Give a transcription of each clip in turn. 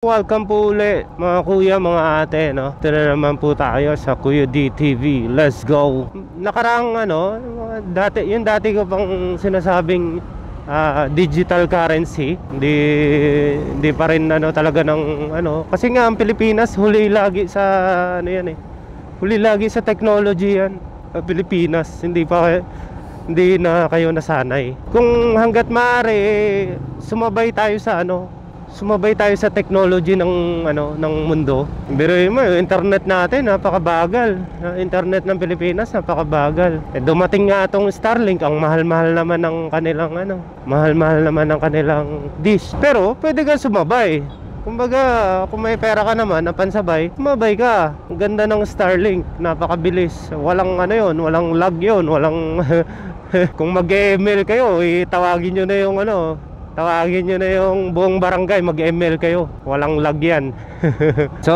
Welcome po uli mga kuya, mga ate, no? Ito na naman po tayo sa Kuya D TV. Let's go. Nakaraang yung dati ko pang sinasabing digital currency. Hindi pa rin talaga ng kasi nga ang Pilipinas huli lagi sa huli lagi sa technology yan. Ang Pilipinas hindi na kayo nasanay. Kung hangga't maaari sumabay tayo sa technology ng mundo. Biruin mo, yung internet natin napakabagal. Internet ng Pilipinas napakabagal. Dumating nga itong Starlink, ang mahal-mahal naman ng kanilang dish. Pero pwede ka sumabay. Kumbaga, kung may pera ka naman na pansabay, sumabay ka. Ang ganda ng Starlink, napakabilis. Walang walang lag yun, walang kung mag-email kayo, tawagin nyo na yung buong barangay, mag-email kayo. Walang lag yan. So,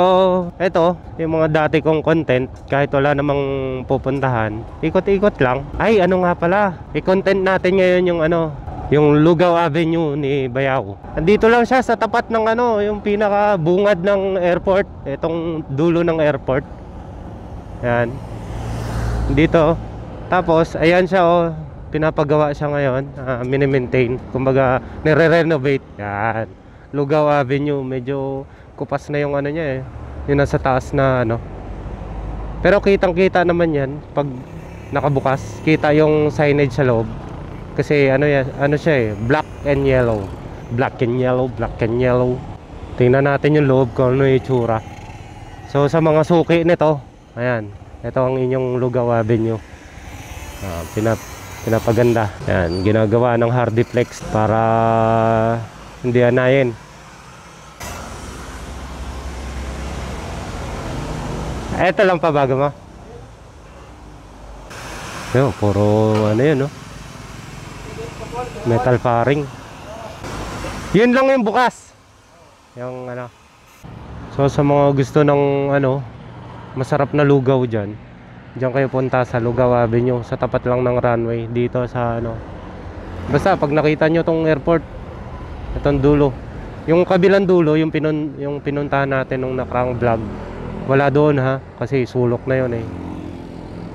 eto, yung mga dati kong content, kahit wala namang pupuntahan, ikot-ikot lang. Ay, nga pala, i-content natin ngayon yung Lugao Avenue ni Bayao. Andito lang siya sa tapat ng yung pinaka bungad ng airport. Itong dulo ng airport. Yan. Dito. Tapos, ayan siya pinapagawa siya ngayon, mini-maintain, kumbaga nire-renovate. Yan, Lugao Avenue, medyo kupas na yung niya yung nasa taas na pero kitang-kita naman yan pag nakabukas. Kita yung signage sa loob kasi siya black and yellow. Tingnan natin yung loob kung ano yung itsura. So sa mga suki nito, ayan, ito ang inyong Lugao Avenue. Pinapaganda. Yan, ginagawa ng Hardiplex para hindi anayin. Eto lang pa bago mo. Yo, puro yun, no? Metal faring. Yun lang yung bukas. Yung So sa mga gusto ng masarap na lugaw dyan, diyan kayo punta sa Lugao Avenue, sa tapat lang ng runway dito sa basta pag nakita nyo tong airport, itong dulo, yung kabilang dulo, yung pinuntahan natin nung nakarang vlog, wala doon kasi sulok na yun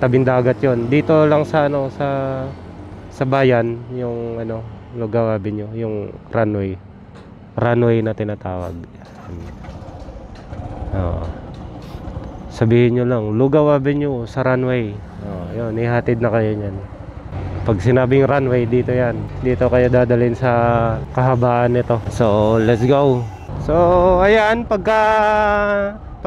tabing dagat yun. Dito lang sa sa bayan yung Lugao Avenue, yung runway na tinatawag. Sabihin nyo lang Lugao Avenue sa runway. Yun, ihatid na kayo nyan. Pag sinabing runway, dito yan. Dito kayo dadalhin sa kahabaan nito. So let's go. So ayan, pag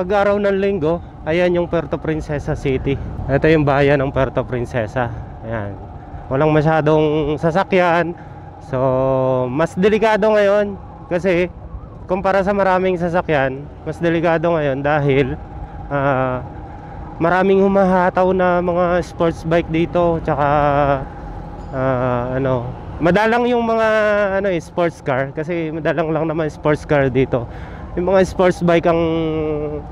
araw ng linggo, ayan yung Puerto Princesa City. Ito yung bayan ng Puerto Princesa. Ayan, walang masyadong sasakyan. So mas delikado ngayon kasi kumpara sa maraming sasakyan, mas delikado ngayon dahil maraming humahataw na mga sports bike dito, tsaka madalang yung mga sports car, kasi madalang lang naman sports car dito. Yung mga sports bike ang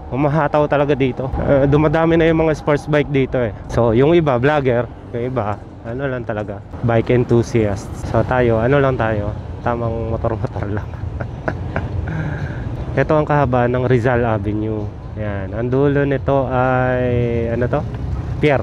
humahataw talaga dito. Dumadami na yung mga sports bike dito So yung iba vlogger, yung iba lang talaga bike enthusiast. So tayo tayo, tamang motor lang. Ito ang kahabaan ng Rizal Avenue. Yan, ang dulo nito ay pier.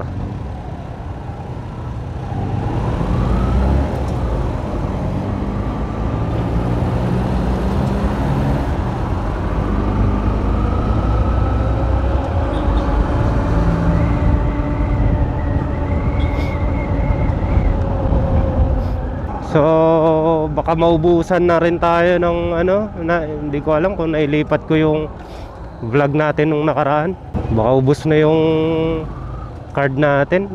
So baka maubusan na rin tayo ng hindi ko alam kung nailipat ko yung vlog natin nung nakaraan. Baka ubos na yung card natin.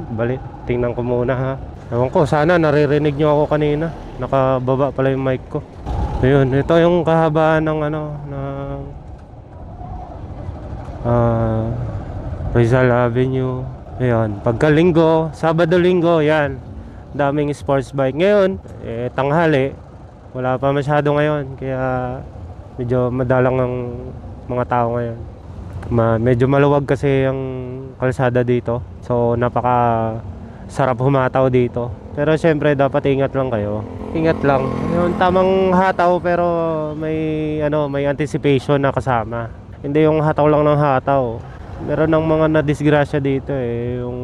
Tingnan ko muna ewan ko, sana naririnig nyo ako kanina. Nakababa pala yung mic ko. Ayun, ito yung kahabaan ng Rizal Avenue. Ayun, pagkalinggo, Sabado-Linggo, yan, daming sports bike. Ngayon tanghali, wala pa masyado ngayon, kaya medyo madalang ang mga tao ngayon. Medyo maluwag kasi ang kalsada dito, so napaka sarap humataw dito. Pero syempre dapat ingat lang kayo. Ingat lang. Yung tamang hataw pero may anticipation na kasama. Hindi yung hataw lang ng hataw. Meron ng mga nadisgrasya dito yung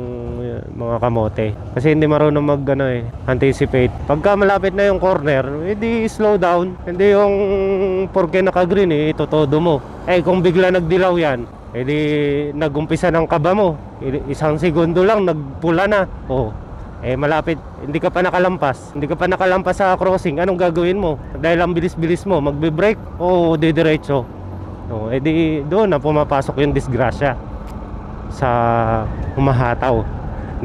mga kamote. Kasi hindi marunong anticipate. Pagka malapit na yung corner, edi slow down. Hindi yung porke naka-green itotodo mo. Kung bigla nagdilaw yan, edi nagumpisa ng kaba mo. Isang segundo lang nagpula na. Malapit, hindi ka pa nakalampas sa crossing. Anong gagawin mo? Dahil ang bilis-bilis mo, magbe-brake o didiretso? Edi doon na pumapasok yung disgrasya sa humahataw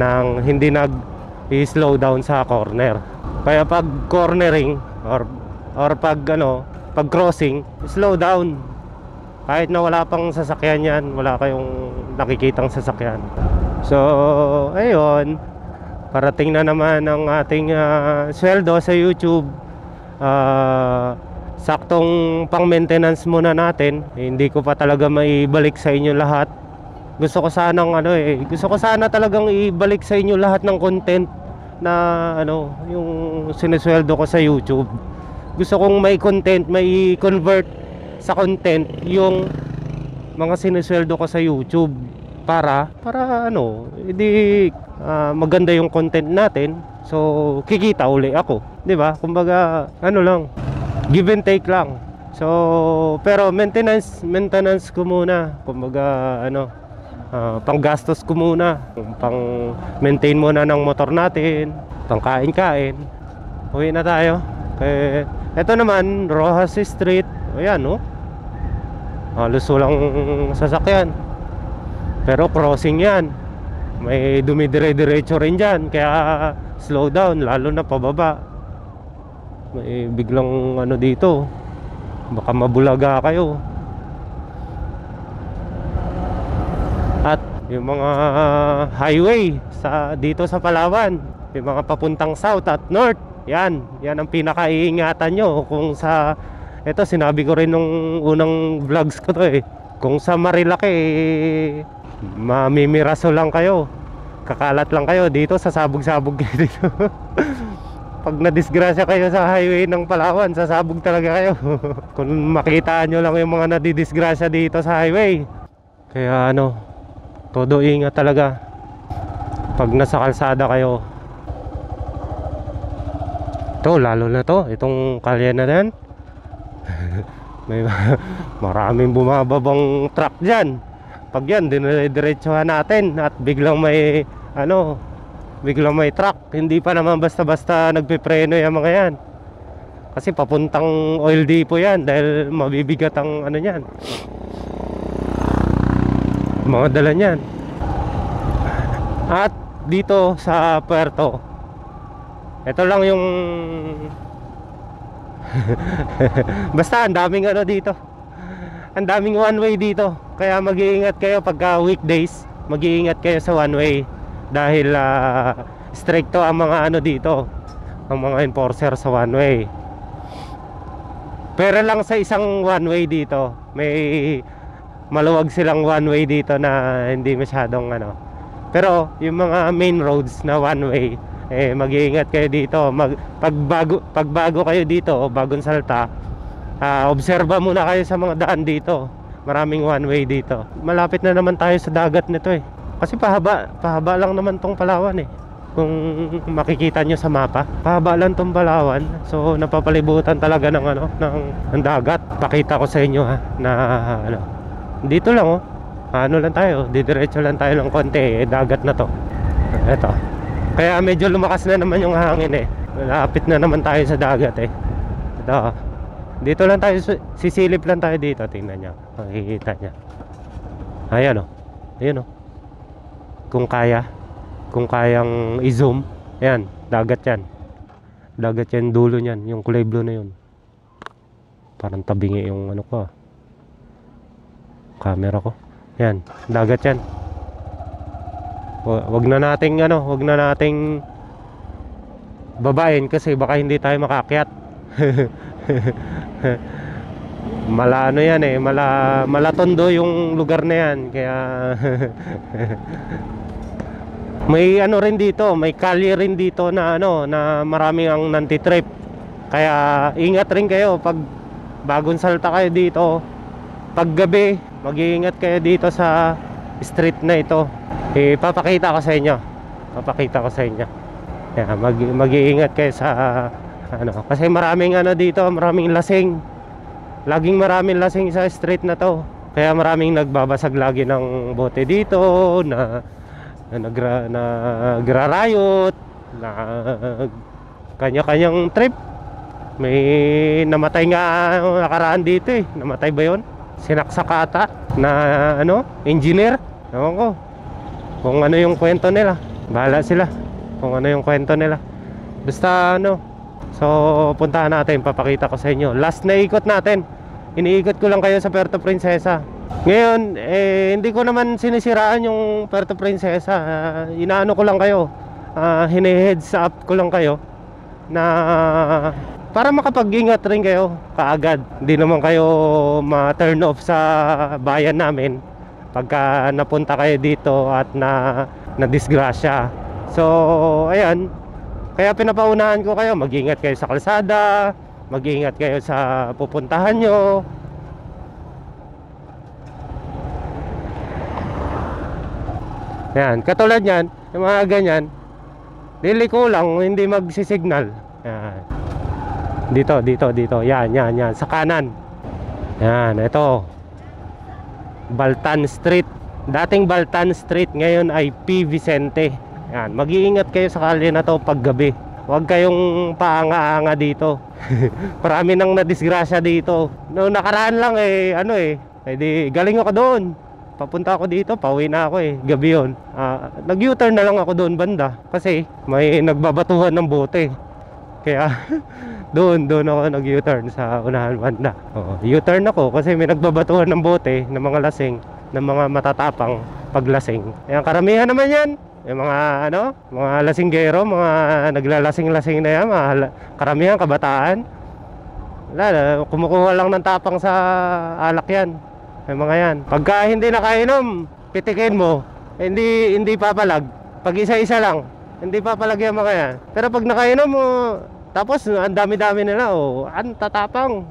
nang hindi nag-slow down sa corner. Kaya pag cornering or pag crossing, slow down. Kahit na wala pang sasakyan yan, wala kayong nakikitang sasakyan. So ayun, parating na naman ang ating sweldo sa YouTube. Saktong pang maintenance muna natin. Hindi ko pa talaga maibalik sa inyo lahat. Gusto ko sana talagang ibalik sa inyo lahat ng content na yung sinesweldo ko sa YouTube. Gusto kong may content, may convert sa content yung mga sinesweldo ko sa YouTube para maganda yung content natin. So kikita uli ako, 'di ba? Kumbaga lang, give and take lang. So pero maintenance ko muna. Kumbaga panggastos ko muna, pang maintain muna ng motor natin, pang kain-kain. Uwi na tayo. Ito naman Rojas Street. Ayan halos walang sasakyan. Pero crossing yan. May dumidire-diretso rin dyan. Kaya slow down, lalo na pababa. May biglang dito, baka mabulaga kayo. At yung mga highway dito sa Palawan, yung mga papuntang south at north, yan ang pinaka-iingatan nyo. Kung ito sinabi ko rin nung unang vlogs ko to kung sa Marilaki mamimiraso lang kayo, kakalat lang kayo. Dito sasabog-sabog kayo dito. Pag nadisgrasya kayo sa highway ng Palawan, sasabog talaga kayo. Kung makita nyo lang yung mga nadidisgrasya dito sa highway. Kaya todo ingat talaga pag nasa kalsada kayo. Lalo na itong kalye na yan. May maraming bumababang truck dyan. Pag yan dinediretsuhan natin at biglang may truck, hindi pa naman basta-basta nagpepreno yung mga yan. Kasi papuntang oil depot yan, dahil mabibigat ang yan, mga dala niyan. At dito sa Puerto, ito lang yung basta ang daming dito, ang daming one way dito. Kaya mag-iingat kayo pagka weekdays, mag-iingat kayo sa one way. Dahil stricto ang mga dito, ang mga enforcer sa one way. Pero lang sa isang one way dito, may maluwag silang one way dito na hindi masyadong Pero yung mga main roads na one way, mag-iingat kayo dito. Pagbago kayo dito o bagong salta, obserba muna kayo sa mga daan dito. Maraming one way dito. Malapit na naman tayo sa dagat nito kasi pahaba lang naman tong Palawan Kung makikita nyo sa mapa, pahaba lang tong Palawan. So napapalibutan talaga ng dagat. Pakita ko sa inyo na dito lang lang tayo, didiretso lang tayo ng konti, dagat na to. Eto. Kaya medyo lumakas na naman yung hangin Malapit na naman tayo sa dagat Ito. Dito lang tayo, sisilip lang tayo dito. Tingnan nyo, makikita nyo. Ayan Ayan Kung kayang i-zoom, ayan, dagat yan. Dagat yan, dulo nyan, yung kulay blue na yun. Parang tabingi yung ko camera ko. Ayan, dagat yan. Wag na nating babain kasi baka hindi tayo makakyat. Yan malatondo yung lugar na yan. Kaya May ano rin dito, may kalye rin dito na ano, na maraming ang nantitrip. Kaya ingat rin kayo pag bagong salta kayo dito. Pag gabi, mag-iingat kayo dito sa street na ito. Papakita ko sa inyo. Papakita ko sa inyo. Yeah, mag-iingat kayo sa ano, kasi maraming ano dito, maraming lasing. Laging maraming lasing sa street na to. Kaya maraming nagbabasag lagi ng bote dito na nagrarayot, na kanya-kanyang trip. May namatay nga nakaraan dito eh. Namatay ba yun? Sinaksak ata na ano, engineer. Ewan ko kung ano yung kwento nila. Bahala sila kung ano yung kwento nila. Basta ano, so puntahan natin, papakita ko sa inyo. Last na ikot natin, iniikot ko lang kayo sa Puerto Princesa. Ngayon, hindi ko naman sinisiraan yung Puerto Princesa. Inaano ko lang kayo, hine-heads up ko lang kayo na para makapag-ingat rin kayo kaagad. Hindi naman kayo ma-turn off sa bayan namin pagka napunta kayo dito at na-disgrasya. So, ayan. Kaya pinapaunahan ko kayo, mag-ingat kayo sa kalsada, mag-ingat kayo sa pupuntahan nyo. Yan, katulad yan, yung mga ganyan, liliko lang, hindi magsisignal. Yan. Dito. Yan, sa kanan. Yan, ito. Baltan Street. Dating Baltan Street, ngayon ay P. Vicente. Yan, mag-iingat kayo sa kalye na to pag gabi. Huwag kayong paanga-anga dito. Marami nang nadisgrasya dito. Noong nakaraan lang di galing ako doon. Papunta ako dito, pauwi na ako eh. Gabi yun. Nag-U-turn na lang ako doon banda. Kasi may nagbabatuhan ng bote. Kaya doon ako nag-U-turn sa unahan banda. U-turn ako kasi may nagbabatuhan ng bote ng mga lasing, ng mga matatapang paglasing. Ayan, karamihan naman yan. Yung mga mga lasinggero, mga naglalasing-lasing na yan, karamihan kabataan. Wala, kumukuha lang ng tapang sa alak yan. Yung mga yan. Pagka hindi nakainom, pitikin mo, hindi papalag. Pag isa-isa lang, hindi papalag yung mga yan. Pero pag nakainom mo, tapos ang dami-dami nila, ang tatapang.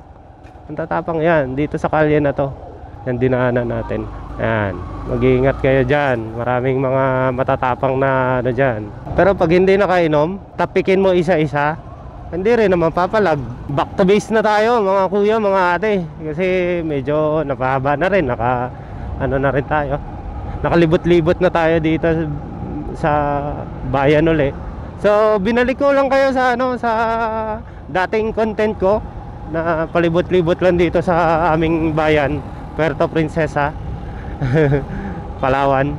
Ang tatapang yan, dito sa kalye na to. Yan dinaanan natin. Yan, mag-iingat kayo dyan. Maraming mga matatapang na dyan. Pero pag hindi nakainom, tapikin mo isa-isa, hindi rin naman papalag. Back to base na tayo mga kuya, mga ate. Kasi medyo napahaba na rin, na rin tayo. Nakalibot-libot na tayo dito sa bayan uli. So binalik ko lang kayo sa sa dating content ko na palibot-libot lang dito sa aming bayan, Puerto Princesa, Palawan.